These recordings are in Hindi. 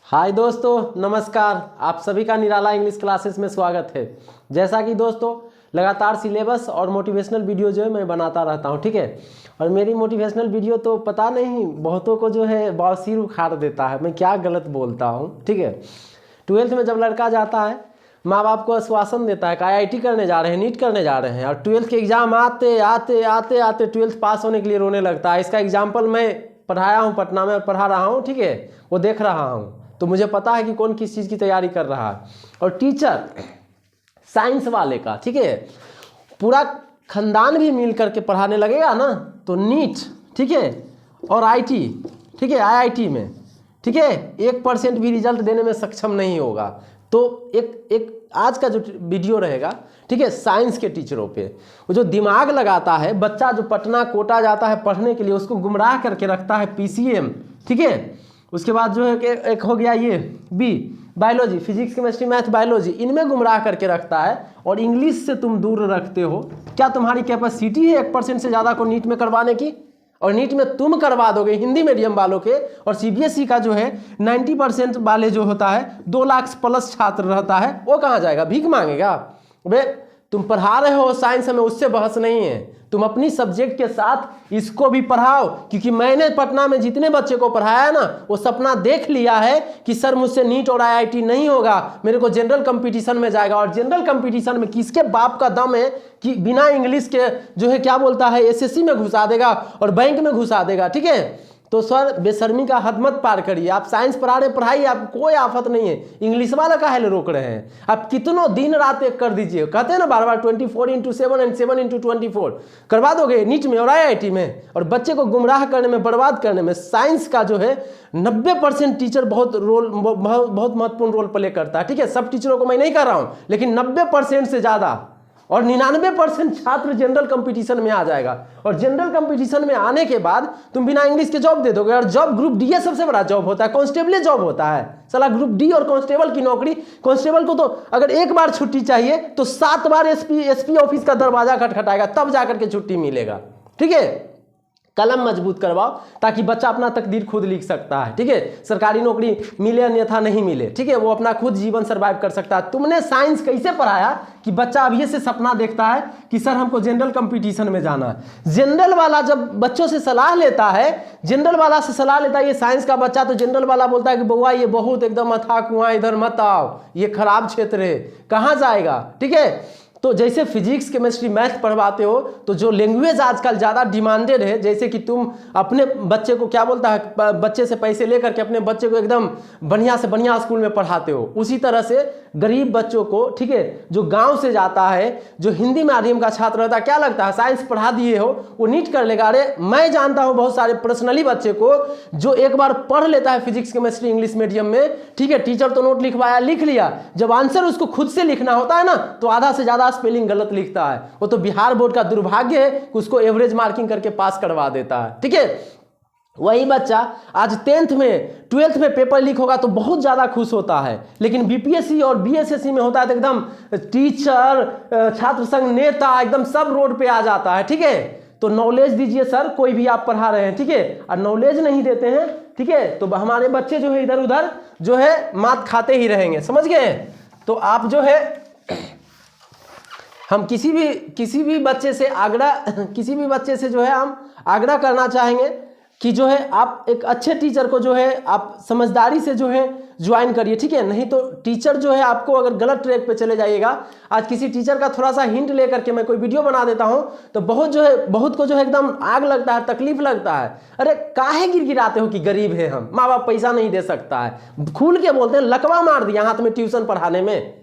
हाय दोस्तों, नमस्कार। आप सभी का निराला इंग्लिश क्लासेस में स्वागत है। जैसा कि दोस्तों लगातार सिलेबस और मोटिवेशनल वीडियो जो है मैं बनाता रहता हूं, ठीक है। और मेरी मोटिवेशनल वीडियो तो पता नहीं बहुतों को जो है बवासीर उखाड़ देता है, मैं क्या गलत बोलता हूं, ठीक है। 12th में जब लड़का जाता है, माँ बाप को आश्वासन देता है कि IIT करने जा रहे हैं, नीट करने जा रहे हैं, और 12th के एग्ज़ाम आते आते आते आते 12th पास होने के लिए रोने लगता है। इसका एग्जाम्पल मैं पढ़ाया हूँ, पटना में पढ़ा रहा हूँ, ठीक है। वो देख रहा हूँ तो मुझे पता है कि कौन किस चीज़ की तैयारी कर रहा है। और टीचर साइंस वाले का, ठीक है, पूरा खानदान भी मिल करके पढ़ाने लगेगा ना, तो नीट, ठीक है, और IT, ठीक है, IIT में, ठीक है, 1% भी रिजल्ट देने में सक्षम नहीं होगा। तो एक आज का जो वीडियो रहेगा, ठीक है, साइंस के टीचरों पे। वो जो दिमाग लगाता है, बच्चा जो पटना कोटा जाता है पढ़ने के लिए, उसको गुमराह करके रखता है PCM, ठीक है। उसके बाद जो है कि एक हो गया ये B, biology, physics chemistry math biology, इनमें गुमराह करके रखता है। और इंग्लिश से तुम दूर रखते हो। क्या तुम्हारी कैपेसिटी है 1% से ज़्यादा को नीट में करवाने की? और नीट में तुम करवा दोगे हिंदी मीडियम वालों के, और CBSE का जो है 90% वाले जो होता है 2 लाख प्लस छात्र रहता है, वो कहाँ जाएगा? भीख मांगेगा? वे तुम पढ़ा रहे हो साइंस, में उससे बहस नहीं है। तुम अपनी सब्जेक्ट के साथ इसको भी पढ़ाओ, क्योंकि मैंने पटना में जितने बच्चे को पढ़ाया ना, वो सपना देख लिया है कि सर मुझसे नीट और IIT नहीं होगा, मेरे को जनरल कंपटीशन में जाएगा। और जनरल कंपटीशन में किसके बाप का दम है कि बिना इंग्लिश के जो है क्या बोलता है SSC में घुसा देगा और बैंक में घुसा देगा, ठीक है। तो सर बेशर्मी का हद मत पार करिए। आप साइंस पढ़ा रहे, पढ़ाइए, आपको कोई आफत नहीं है। इंग्लिश वाला काहे ले रोक रहे हैं? आप कितनों दिन रात एक कर दीजिए, कहते हैं ना बार बार 24/7 एंड 7/24 करवा दोगे नीट में और IIT में। और बच्चे को गुमराह करने में, बर्बाद करने में साइंस का जो है 90% टीचर बहुत महत्वपूर्ण रोल प्ले करता है, ठीक है। सब टीचरों को मैं नहीं कर रहा हूँ, लेकिन 90% से ज़्यादा, और 99% छात्र जनरल कंपटीशन में आ जाएगा। और जनरल कंपटीशन में आने के बाद तुम बिना इंग्लिश के जॉब दे दोगे। और जॉब ग्रुप D सबसे बड़ा जॉब होता है, कांस्टेबल जॉब होता है साला। ग्रुप D और कांस्टेबल की नौकरी, कांस्टेबल को तो अगर एक बार छुट्टी चाहिए तो 7 बार SP ऑफिस का दरवाजा खटखटाएगा, तब जाकर के छुट्टी मिलेगा, ठीक है। कलम मजबूत करवाओ ताकि बच्चा अपना तकदीर खुद लिख सकता है, ठीक है। सरकारी नौकरी मिले अन्यथा नहीं मिले, ठीक है, वो अपना खुद जीवन सर्वाइव कर सकता है। तुमने साइंस कैसे पढ़ाया कि बच्चा अभी से सपना देखता है कि सर हमको जनरल कंपटीशन में जाना है। जनरल वाला जब बच्चों से सलाह लेता है, जनरल वाला से सलाह लेता है ये साइंस का बच्चा, तो जनरल वाला बोलता है कि बउआ ये बहुत एकदम अथाह कुआं, इधर मत आओ, ये खराब क्षेत्र है, कहाँ जाएगा, ठीक है। तो जैसे फिजिक्स केमिस्ट्री मैथ पढ़वाते हो, तो जो लैंग्वेज आजकल ज़्यादा डिमांडेड है, जैसे कि तुम अपने बच्चे को क्या बोलता है, बच्चे से पैसे लेकर के अपने बच्चे को एकदम बढ़िया से बढ़िया स्कूल में पढ़ाते हो, उसी तरह से गरीब बच्चों को, ठीक है, जो गांव से जाता है, जो हिंदी माध्यम का छात्र रहता है, क्या लगता है साइंस पढ़ा दिए हो वो नीट कर लेगा? अरे मैं जानता हूँ बहुत सारे पर्सनली बच्चे को जो एक बार पढ़ लेता है फिजिक्स केमिस्ट्री इंग्लिश मीडियम में, ठीक है, टीचर तो नोट लिखवाया, लिख लिया, जब आंसर उसको खुद से लिखना होता है ना, तो आधा से ज़्यादा स्पेलिंग गलत लिखता है। वो तो बिहार बोर्ड का दुर्भाग्य है कि उसको एवरेज मार्किंग करके पास करवा देता है, ठीक है। वही बच्चा आज 10th में 12th में पेपर लीक होगा तो बहुत ज़्यादा खुश होता है, लेकिन BPSC और BSSC में होता है तो एकदम टीचर, छात्र संघ नेता, एकदम सब रोड पे आ जाता है, ठीक है। तो नॉलेज दीजिए सर, कोई भी आप पढ़ा रहे हैं, ठीक है, और नॉलेज नहीं देते हैं, ठीक है, तो हमारे बच्चे जो है इधर उधर जो है मात खाते ही रहेंगे, समझ गए। तो आप जो है, हम किसी भी बच्चे से किसी भी बच्चे से जो है हम आग्रह करना चाहेंगे कि जो है आप एक अच्छे टीचर को जो है आप समझदारी से जो है ज्वाइन करिए, ठीक है। नहीं तो टीचर जो है आपको अगर गलत ट्रैक पे चले जाइएगा। आज किसी टीचर का थोड़ा सा हिंट लेकर के मैं कोई वीडियो बना देता हूं तो बहुत को जो है एकदम आग लगता है, तकलीफ लगता है। अरे काहे गिड़गिड़ाते हो कि गरीब है हम, माँ बाप पैसा नहीं दे सकता है, खुल के बोलते हैं, लकवा मार दिया हाथ में ट्यूशन पढ़ाने में,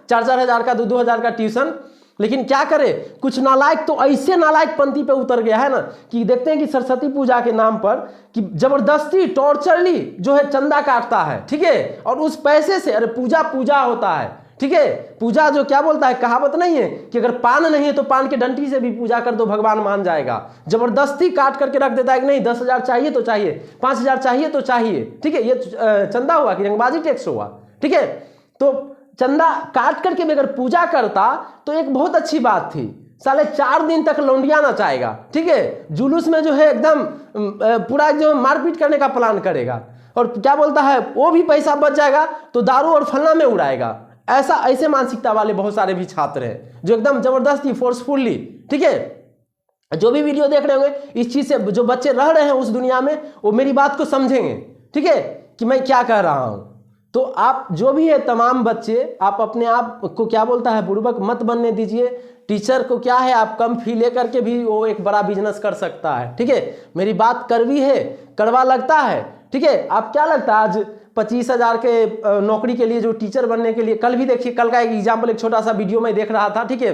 4-4 हज़ार का 2-2 हज़ार का ट्यूशन। लेकिन क्या करे, कुछ नालायक तो ऐसे नालायक पंक्ति पे उतर गया है ना कि देखते हैं कि सरस्वती पूजा के नाम पर कि जबरदस्ती टॉर्चरली जो है चंदा काटता है, ठीक है। और उस पैसे से, अरे पूजा होता है, ठीक है, पूजा जो क्या बोलता है, कहावत नहीं है कि अगर पान नहीं है तो पान के डंटी से भी पूजा कर दो, भगवान मान जाएगा। जबरदस्ती काट करके रख देता है कि नहीं 10,000 चाहिए तो चाहिए, 5,000 चाहिए तो चाहिए, ठीक है। ये चंदा हुआ कि रंगबाजी टैक्स हुआ, ठीक है। तो चंदा काट करके भी अगर पूजा करता तो एक बहुत अच्छी बात थी, साले 4 दिन तक लौंडिया नचाएगा, ठीक है, जुलूस में जो है एकदम पूरा जो मारपीट करने का प्लान करेगा, और क्या बोलता है वो भी पैसा बच जाएगा तो दारू और फलना में उड़ाएगा। ऐसे मानसिकता वाले बहुत सारे भी छात्र हैं जो एकदम जबरदस्ती फोर्सफुल्ली, ठीक है, जो भी वीडियो देख रहे होंगे इस चीज से जो बच्चे रह रहे हैं उस दुनिया में, वो मेरी बात को समझेंगे, ठीक है, कि मैं क्या कह रहा हूं। तो आप जो भी है तमाम बच्चे, आप अपने आप को क्या बोलता है बुड़बक मत बनने दीजिए। टीचर को क्या है, आप कम फी लेकर के भी वो एक बड़ा बिजनेस कर सकता है, ठीक है। मेरी बात कड़वी है, कड़वा लगता है, ठीक है। आप क्या लगता है आज 25,000 के नौकरी के लिए जो टीचर बनने के लिए, कल भी देखिए, कल का एक एग्जाम्पल, एक छोटा सा वीडियो मैं देख रहा था, ठीक है,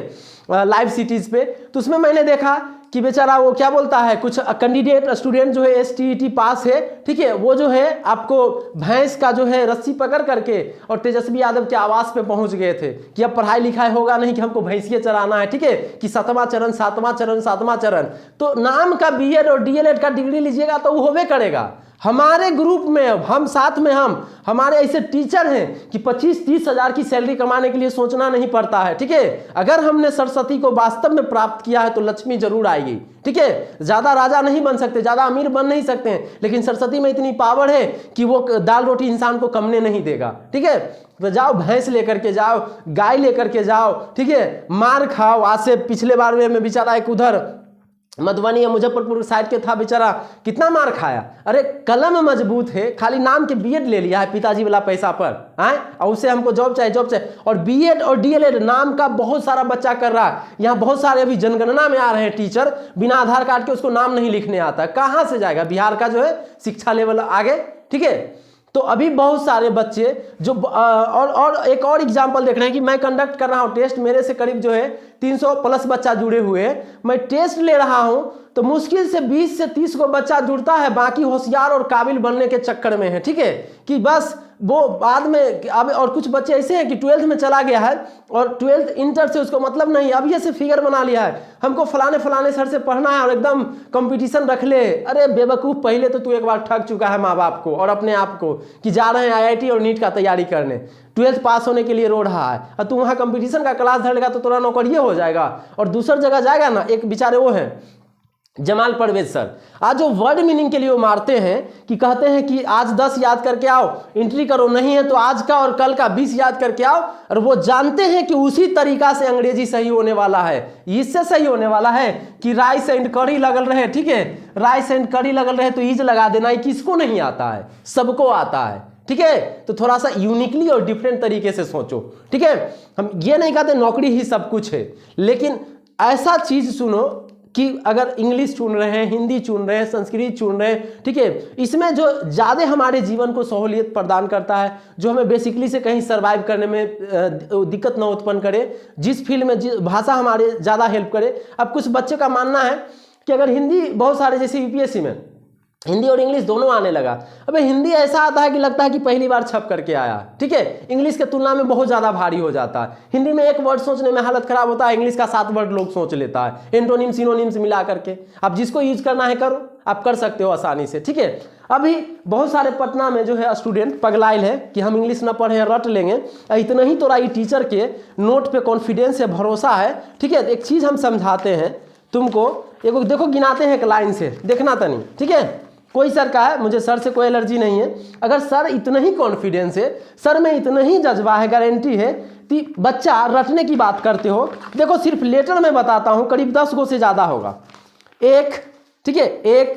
लाइव सिटीज पे, तो उसमें मैंने देखा कि बेचारा वो क्या बोलता है, कुछ कैंडिडेट स्टूडेंट जो है STET पास है, ठीक है, वो जो है आपको भैंस का जो है रस्सी पकड़ करके और तेजस्वी यादव के आवास पे पहुंच गए थे कि अब पढ़ाई लिखाई होगा नहीं कि हमको भैंसिए चराना है, ठीक है, कि 7वां चरण 7वां चरण 7वां चरण। तो नाम का BEd और DLEd का डिग्री लीजिएगा तो वो होवे करेगा। हमारे ग्रुप में हम साथ में हमारे ऐसे टीचर हैं कि 25-30 हज़ार की सैलरी कमाने के लिए सोचना नहीं पड़ता है, ठीक है। अगर हमने सरस्वती को वास्तव में प्राप्त किया है तो लक्ष्मी जरूर आएगी, ठीक है। ज्यादा राजा नहीं बन सकते, ज्यादा अमीर बन नहीं सकते हैं, लेकिन सरस्वती में इतनी पावर है कि वो दाल रोटी इंसान को कमने नहीं देगा, ठीक है। तो जाओ भैंस लेकर के जाओ, गाय लेकर के जाओ, ठीक है, मार खाओ। आज से पिछले बार में बेचारा एक उधर मधुबनी या मुजफ्फरपुर साइड के था, बेचारा कितना मार खाया। अरे कलम मजबूत है, खाली नाम के BEd ले लिया है पिताजी वाला पैसा पर, हैं, और उससे हमको जॉब चाहिए। और BEd और DLEd नाम का बहुत सारा बच्चा कर रहा है। यहाँ बहुत सारे अभी जनगणना में आ रहे हैं टीचर, बिना आधार कार्ड के उसको नाम नहीं लिखने आता, कहाँ से जाएगा? बिहार का जो है शिक्षा लेवल आगे, ठीक है। तो अभी बहुत सारे बच्चे जो और एक और एग्जांपल देख रहे हैं कि मैं कंडक्ट कर रहा हूं टेस्ट, मेरे से करीब जो है 300 प्लस बच्चा जुड़े हुए हैं, मैं टेस्ट ले रहा हूं तो मुश्किल से 20 से 30 को बच्चा जुड़ता है, बाकी होशियार और काबिल बनने के चक्कर में है, ठीक है, कि बस वो बाद में अब। और कुछ बच्चे ऐसे हैं कि 12th में चला गया है और 12th इंटर से उसको मतलब नहीं, अब ये से फिगर बना लिया है, हमको फलाने सर से पढ़ना है और एकदम कंपटीशन रख ले। अरे बेवकूफ़, पहले तो तू एक बार ठग चुका है माँ बाप को और अपने आप को कि जा रहे हैं IIT और नीट का तैयारी करने, 12th पास होने के लिए रो रहा है, और तू वहाँ कंपटीशन का क्लास धरेगा तो थोड़ा नौकरी हो जाएगा और दूसरी जगह जाएगा ना। एक बेचारे वो हैं जमाल परवेज सर, आज जो वर्ड मीनिंग के लिए वो मारते हैं कि कहते हैं कि आज 10 याद करके आओ, एंट्री करो, नहीं है तो आज का और कल का 20 याद करके आओ। और वो जानते हैं कि उसी तरीका से अंग्रेजी सही होने वाला है, इससे सही होने वाला है कि राइस एंड कड़ी लगल रहे, ठीक है, राइस एंड कड़ी लगल रहे तो ईज लगा देना। ये किसको नहीं आता है? सबको आता है, ठीक है। तो थोड़ा सा यूनिकली और डिफरेंट तरीके से सोचो, ठीक है। हम ये नहीं कहते नौकरी ही सब कुछ है, लेकिन ऐसा चीज सुनो कि अगर इंग्लिश चुन रहे हैं, हिंदी चुन रहे हैं, संस्कृत चुन रहे हैं, ठीक है, इसमें जो ज़्यादा हमारे जीवन को सहूलियत प्रदान करता है, जो हमें बेसिकली से कहीं सर्वाइव करने में दिक्कत न उत्पन्न करे, जिस फील्ड में जिस भाषा हमारे ज़्यादा हेल्प करे। अब कुछ बच्चे का मानना है कि अगर हिंदी, बहुत सारे जैसे UPSC में हिंदी और इंग्लिश दोनों आने लगा, अबे हिंदी ऐसा आता है कि लगता है कि पहली बार छप करके आया, ठीक है, इंग्लिश के तुलना में बहुत ज़्यादा भारी हो जाता है। हिंदी में एक वर्ड सोचने में हालत खराब होता है, इंग्लिश का 7 वर्ड लोग सोच लेता है, एंटोनिम सिनोनिम्स मिला करके। अब जिसको यूज करना है करो, आप कर सकते हो आसानी से, ठीक है। अभी बहुत सारे पटना में जो है स्टूडेंट पगलाइल है कि हम इंग्लिश ना पढ़े रट लेंगे, इतना ही तो राई टीचर के नोट पे कॉन्फिडेंस है, भरोसा है, ठीक है। एक चीज़ हम समझाते हैं तुमको, एक देखो गिनाते हैं एक लाइन से, देखना तो नहीं, ठीक है। कोई सर का है, मुझे सर से कोई एलर्जी नहीं है, अगर सर इतना ही कॉन्फिडेंस है, सर में इतना ही जज्बा है, गारंटी है कि बच्चा रटने की बात करते हो। देखो सिर्फ लेटर में बताता हूं, करीब 10 गो से ज़्यादा होगा, 1, ठीक है, 1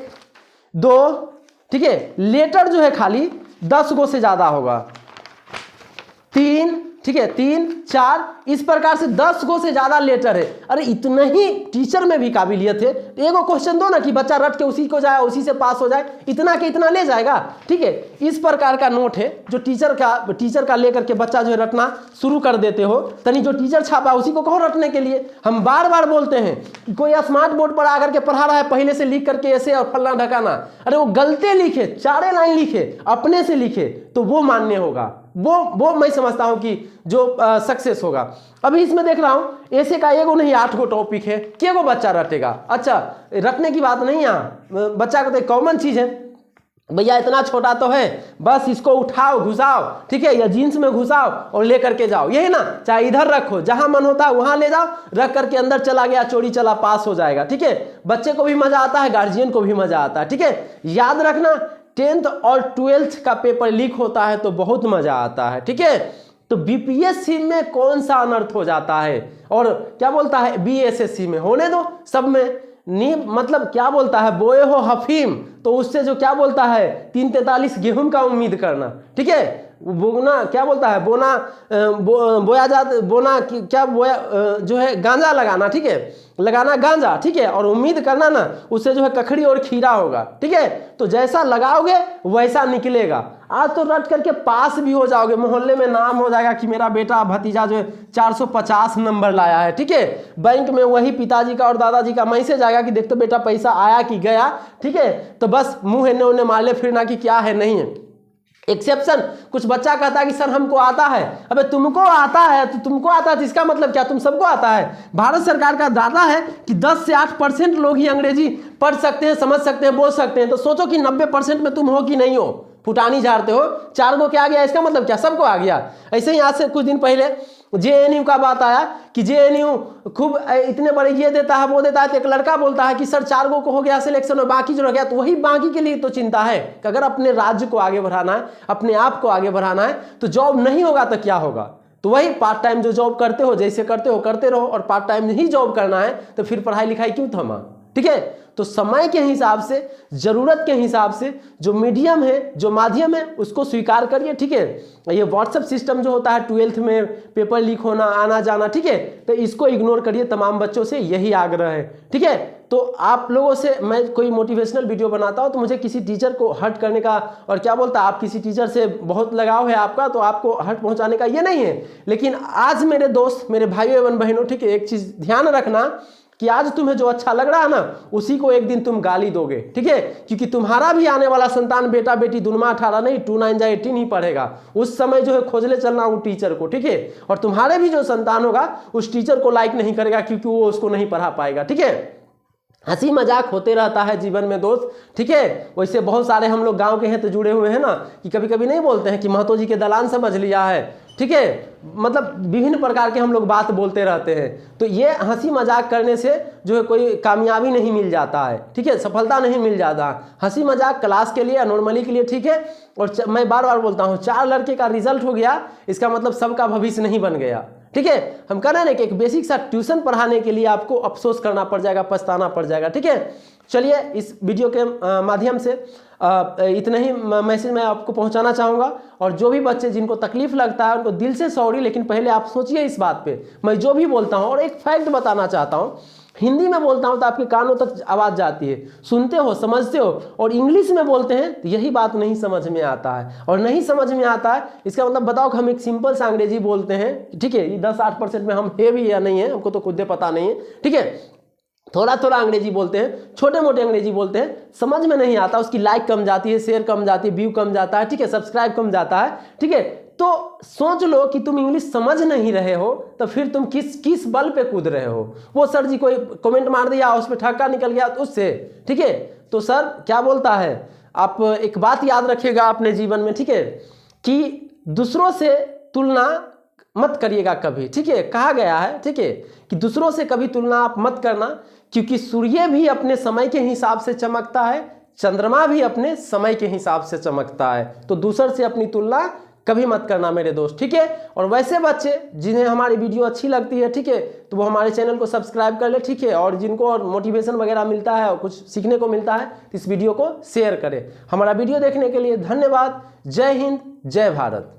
2, ठीक है, लेटर जो है खाली 10 गो से ज़्यादा होगा, 3, ठीक है, 3 4, इस प्रकार से 10 गो से ज्यादा लेटर है। अरे इतना ही टीचर में भी काबिलियत है, एगो क्वेश्चन दो ना कि बच्चा रट के उसी को जाए, उसी से पास हो जाए, इतना के इतना ले जाएगा, ठीक है। इस प्रकार का नोट है जो टीचर का लेकर के बच्चा जो है रटना शुरू कर देते हो। तनी जो टीचर छापा उसी को कहो रटने के लिए। हम बार बार बोलते हैं कि कोई स्मार्ट बोर्ड पर आकर के पढ़ा रहा है, पहले से लिख करके ऐसे और फलना ढकाना, अरे वो गलते लिखे, 4 लाइन लिखे, अपने से लिखे तो वो मान्य होगा, वो मैं समझता हूं कि जो सक्सेस होगा। अभी इसमें देख रहा हूं ऐसे का एगो नहीं 8 गो टॉपिक है, केगो बच्चा रटेगा? अच्छा रटने की बात नहीं, यहाँ बच्चा को तो कॉमन चीज है, भैया इतना छोटा तो है, बस इसको उठाओ घुसाओ, ठीक है, या जीन्स में घुसाओ और लेकर के जाओ, यही ना, चाहे इधर रखो, जहां मन होता है वहां ले जाओ, रख करके अंदर चला गया, चोरी चला, पास हो जाएगा, ठीक है। बच्चे को भी मजा आता है, गार्जियन को भी मजा आता है, ठीक है। याद रखना 10th और 12th का पेपर लीक होता है तो बहुत मजा आता है, ठीक है। तो बीपीएससी में कौन सा अनर्थ हो जाता है, और क्या बोलता है बीएसएससी में, होने दो सब में नींब, मतलब क्या बोलता है बोए हो हफीम, तो उससे जो क्या बोलता है 343 गेहूं का उम्मीद करना, ठीक है। बोना क्या बोलता है बोना बोया जा बोना क्या बोया जो है गांजा लगाना, ठीक है, लगाना गांजा, ठीक है, और उम्मीद करना ना उससे जो है कखड़ी और खीरा होगा, ठीक है। तो जैसा लगाओगे वैसा निकलेगा। आज तो रट करके पास भी हो जाओगे, मोहल्ले में नाम हो जाएगा कि मेरा बेटा भतीजा जो है 450 नंबर लाया है, ठीक है। बैंक में वही पिताजी का और दादाजी का मैसेज आएगा कि देखते बेटा पैसा आया कि गया, ठीक है। तो बस मुंह हेने उन्हें मारले फिरना कि क्या है नहीं है। एक्सेप्शन, कुछ बच्चा कहता है कि सर हमको आता है, अबे तुमको आता है तो तुमको आता है तो इसका मतलब क्या तुम सबको आता है? भारत सरकार का दावा है कि 10 से 8% लोग ही अंग्रेजी पढ़ सकते हैं, समझ सकते हैं, बोल सकते हैं। तो सोचो कि 90% में तुम हो कि नहीं हो, फुटानी झाड़ते हो। 4 गो के आ गया, इसका मतलब क्या सबको आ गया? ऐसे ही आज से कुछ दिन पहले जेएनयू का बात आया कि जेएनयू खूब इतने बड़े ये देता है वो देता है, तो एक लड़का बोलता है कि सर 4 गो को हो गया सिलेक्शन और बाकी जो रह गया, तो वही बाकी के लिए तो चिंता है कि अगर अपने राज्य को आगे बढ़ाना है, अपने आप को आगे बढ़ाना है, तो जॉब नहीं होगा तो क्या होगा? तो वही पार्ट टाइम जो जॉब करते हो, जैसे करते हो करते रहो, और पार्ट टाइम ही जॉब करना है तो फिर पढ़ाई लिखाई क्यों थमा, ठीक है। तो समय के हिसाब से, जरूरत के हिसाब से जो मीडियम है, जो माध्यम है, उसको स्वीकार करिए, ठीक है। ये व्हाट्सएप सिस्टम जो होता है 12th में पेपर लीक होना, आना जाना, ठीक है, तो इसको इग्नोर करिए। तमाम बच्चों से यही आग्रह है, ठीक है। तो आप लोगों से मैं कोई मोटिवेशनल वीडियो बनाता हूं तो मुझे किसी टीचर को हर्ट करने का, और क्या बोलता है आप किसी टीचर से बहुत लगाव है आपका तो आपको हर्ट पहुंचाने का ये नहीं है। लेकिन आज मेरे दोस्त, मेरे भाइयों एवं बहनों, ठीक है, एक चीज ध्यान रखना कि आज तुम्हें जो अच्छा लग रहा है ना, उसी को एक दिन तुम गाली दोगे, ठीक है। क्योंकि तुम्हारा भी आने वाला संतान, बेटा बेटी, दुनमा 18 नहीं 2 9 18 ही पढ़ेगा। उस समय जो है खोजले चलना वो टीचर को, ठीक है। और तुम्हारे भी जो संतान होगा उस टीचर को लाइक नहीं करेगा क्योंकि वो उसको नहीं पढ़ा पाएगा, ठीक है। हंसी मजाक होते रहता है जीवन में दोस्त, ठीक है। वैसे बहुत सारे हम लोग गांव के हैं तो जुड़े हुए हैं ना, कि कभी कभी नहीं बोलते हैं कि महतो जी के दलान समझ लिया है, ठीक है। मतलब विभिन्न प्रकार के हम लोग बात बोलते रहते हैं। तो ये हंसी मजाक करने से जो है कोई कामयाबी नहीं मिल जाता है, ठीक है, सफलता नहीं मिल जाता। हंसी मजाक क्लास के लिए, नॉर्मली के लिए, ठीक है। और मैं बार बार बोलता हूँ 4 लड़के का रिजल्ट हो गया, इसका मतलब सबका भविष्य नहीं बन गया, ठीक है। हम कह रहे हैं कि एक बेसिक सा ट्यूशन पढ़ाने के लिए आपको अफसोस करना पड़ जाएगा, पछताना पड़ जाएगा, ठीक है। चलिए इस वीडियो के माध्यम से इतना ही मैसेज मैं आपको पहुंचाना चाहूँगा। और जो भी बच्चे जिनको तकलीफ लगता है उनको दिल से सॉरी, लेकिन पहले आप सोचिए इस बात पे, मैं जो भी बोलता हूँ। और एक फैक्ट बताना चाहता हूँ, हिंदी में बोलता हूँ तो आपके कानों तक आवाज़ जाती है, सुनते हो, समझते हो, और इंग्लिश में बोलते हैं तो यही बात नहीं समझ में आता है। और नहीं समझ में आता है इसका मतलब बताओ कि हम एक सिंपल सा अंग्रेजी बोलते हैं, ठीक है, ये 10-8% में हम है भी या नहीं है हमको तो खुद पता नहीं है, ठीक है। थोड़ा थोड़ा अंग्रेजी बोलते हैं, छोटे मोटे अंग्रेजी बोलते हैं, समझ में नहीं आता, उसकी लाइक कम जाती है, शेयर कम जाती है, व्यू कम जाता है, ठीक है, सब्सक्राइब कम जाता है, ठीक है। तो सोच लो कि तुम इंग्लिश समझ नहीं रहे हो तो फिर तुम किस बल पे कूद रहे हो। वो सर जी कोई कमेंट मार दिया, उसमें ठक्का निकल गया तो उससे, ठीक है। तो सर क्या बोलता है, आप एक बात याद रखिएगा अपने जीवन में, ठीक है, कि दूसरों से तुलना मत करिएगा कभी, ठीक है। कहा गया है, ठीक है, कि दूसरों से कभी तुलना आप मत करना, क्योंकि सूर्य भी अपने समय के हिसाब से चमकता है, चंद्रमा भी अपने समय के हिसाब से चमकता है। तो दूसर से अपनी तुलना कभी मत करना मेरे दोस्त, ठीक है। और वैसे बच्चे जिन्हें हमारी वीडियो अच्छी लगती है, ठीक है, तो वो हमारे चैनल को सब्सक्राइब कर ले, ठीक है। और जिनको और मोटिवेशन वगैरह मिलता है और कुछ सीखने को मिलता है तो इस वीडियो को शेयर करें। हमारा वीडियो देखने के लिए धन्यवाद। जय हिंद, जय भारत।